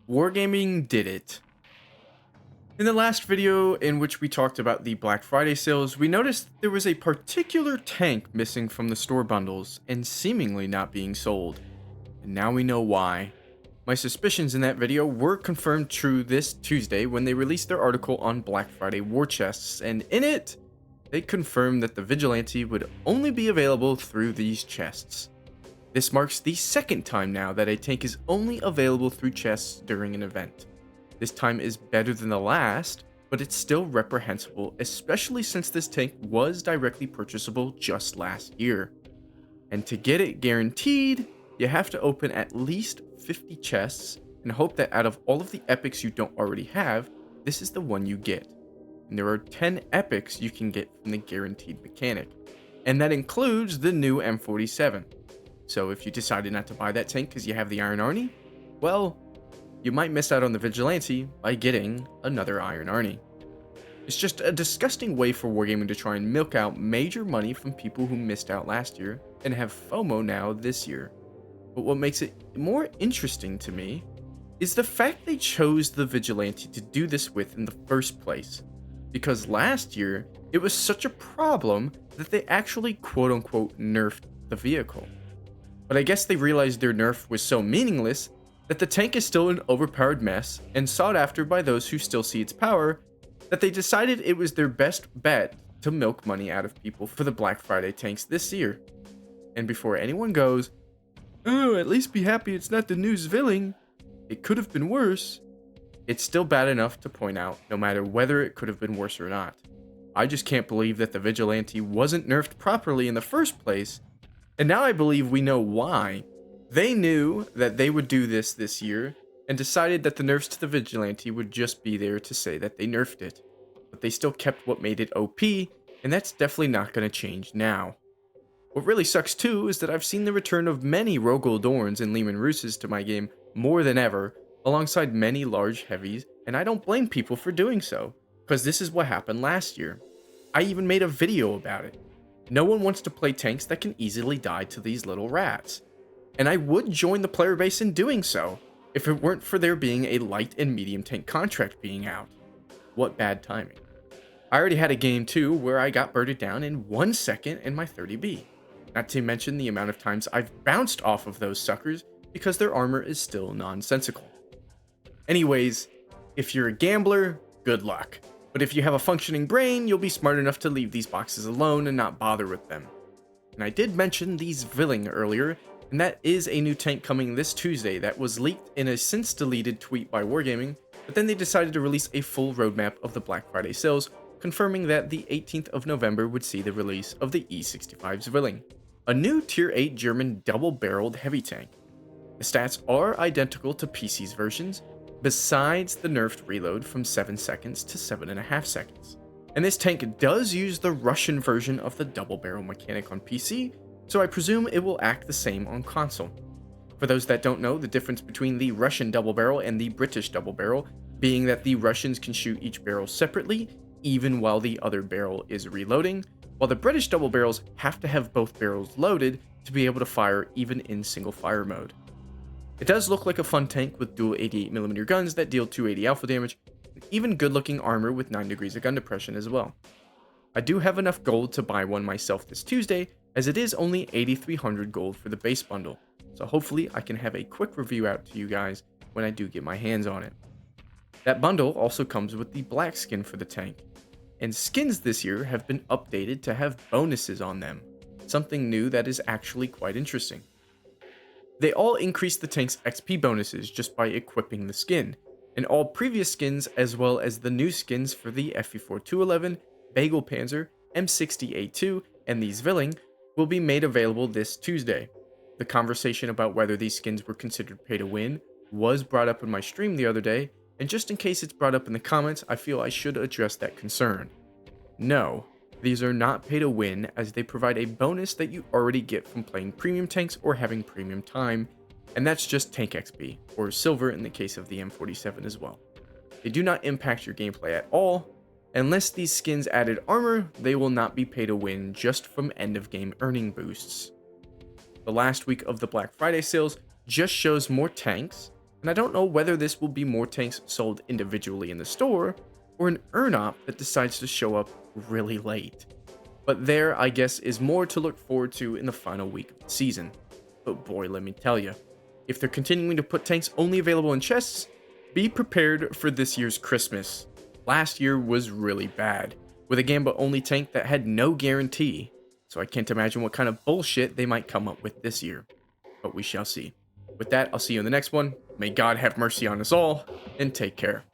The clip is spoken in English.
Wargaming did it. In the last video in which we talked about the Black Friday sales, we noticed there was a particular tank missing from the store bundles and seemingly not being sold. And now we know why. My suspicions in that video were confirmed true this Tuesday when they released their article on Black Friday war chests, and in it, they confirmed that the Vigilante would only be available through these chests. This marks the second time now that a tank is only available through chests during an event. This time is better than the last, but it's still reprehensible, especially since this tank was directly purchasable just last year. And to get it guaranteed, you have to open at least 50 chests and hope that out of all of the epics you don't already have, this is the one you get. And there are 10 epics you can get from the guaranteed mechanic, and that includes the new M47. So if you decided not to buy that tank because you have the Iron Arnie, well, you might miss out on the Vigilante by getting another Iron Arnie. It's just a disgusting way for Wargaming to try and milk out major money from people who missed out last year and have FOMO now this year. But what makes it more interesting to me is the fact they chose the Vigilante to do this with in the first place. Because last year, it was such a problem that they actually quote-unquote nerfed the vehicle. But I guess they realized their nerf was so meaningless that the tank is still an overpowered mess and sought after by those who still see its power, that they decided it was their best bet to milk money out of people for the Black Friday tanks this year. And before anyone goes, "Oh, at least be happy it's not the new Zwilling. It could have been worse," it's still bad enough to point out, no matter whether it could have been worse or not. I just can't believe that the Vigilante wasn't nerfed properly in the first place, and now I believe we know why. They knew that they would do this year, and decided that the nerfs to the Vigilante would just be there to say that they nerfed it. But they still kept what made it OP, and that's definitely not going to change now. What really sucks too is that I've seen the return of many Rogel Dorns and Lehman Russes to my game more than ever, alongside many large heavies, and I don't blame people for doing so, because this is what happened last year. I even made a video about it. No one wants to play tanks that can easily die to these little rats. And I would join the player base in doing so, if it weren't for there being a light and medium tank contract being out. What bad timing. I already had a game too where I got birded down in 1 second in my 30B. Not to mention the amount of times I've bounced off of those suckers because their armor is still nonsensical. Anyways, if you're a gambler, good luck. But if you have a functioning brain, you'll be smart enough to leave these boxes alone and not bother with them. And I did mention these Zwilling earlier, and that is a new tank coming this Tuesday that was leaked in a since deleted tweet by Wargaming, but then they decided to release a full roadmap of the Black Friday sales, confirming that the 18th of November would see the release of the E65 Zwilling, a new tier 8 German double-barreled heavy tank. The stats are identical to PC's versions, besides the nerfed reload from 7 seconds to 7.5 seconds. And this tank does use the Russian version of the double barrel mechanic on PC, so I presume it will act the same on console. For those that don't know, the difference between the Russian double barrel and the British double barrel being that the Russians can shoot each barrel separately, even while the other barrel is reloading, while the British double barrels have to have both barrels loaded to be able to fire even in single fire mode. It does look like a fun tank with dual 88mm guns that deal 280 alpha damage, and even good looking armor with 9 degrees of gun depression as well. I do have enough gold to buy one myself this Tuesday, as it is only 8,300 gold for the base bundle, so hopefully I can have a quick review out to you guys when I do get my hands on it. That bundle also comes with the black skin for the tank, and skins this year have been updated to have bonuses on them, something new that is actually quite interesting. They all increase the tank's XP bonuses just by equipping the skin, and all previous skins as well as the new skins for the FE4211, Bagel Panzer, M60A2, and the Zwilling will be made available this Tuesday. The conversation about whether these skins were considered pay to win was brought up in my stream the other day, and just in case it's brought up in the comments, I feel I should address that concern. No, these are not pay to win, as they provide a bonus that you already get from playing premium tanks or having premium time, and that's just tank XP, or silver in the case of the M47 as well. They do not impact your gameplay at all. Unless these skins added armor, they will not be pay to win just from end of game earning boosts. The last week of the Black Friday sales just shows more tanks, And I don't know whether this will be more tanks sold individually in the store, or an earn-op that decides to show up really late. But there, I guess, is more to look forward to in the final week of the season. But boy, let me tell you, if they're continuing to put tanks only available in chests, be prepared for this year's Christmas. Last year was really bad, with a Gamba only tank that had no guarantee, so I can't imagine what kind of bullshit they might come up with this year. But we shall see. With that, I'll see you in the next one. May God have mercy on us all, and take care.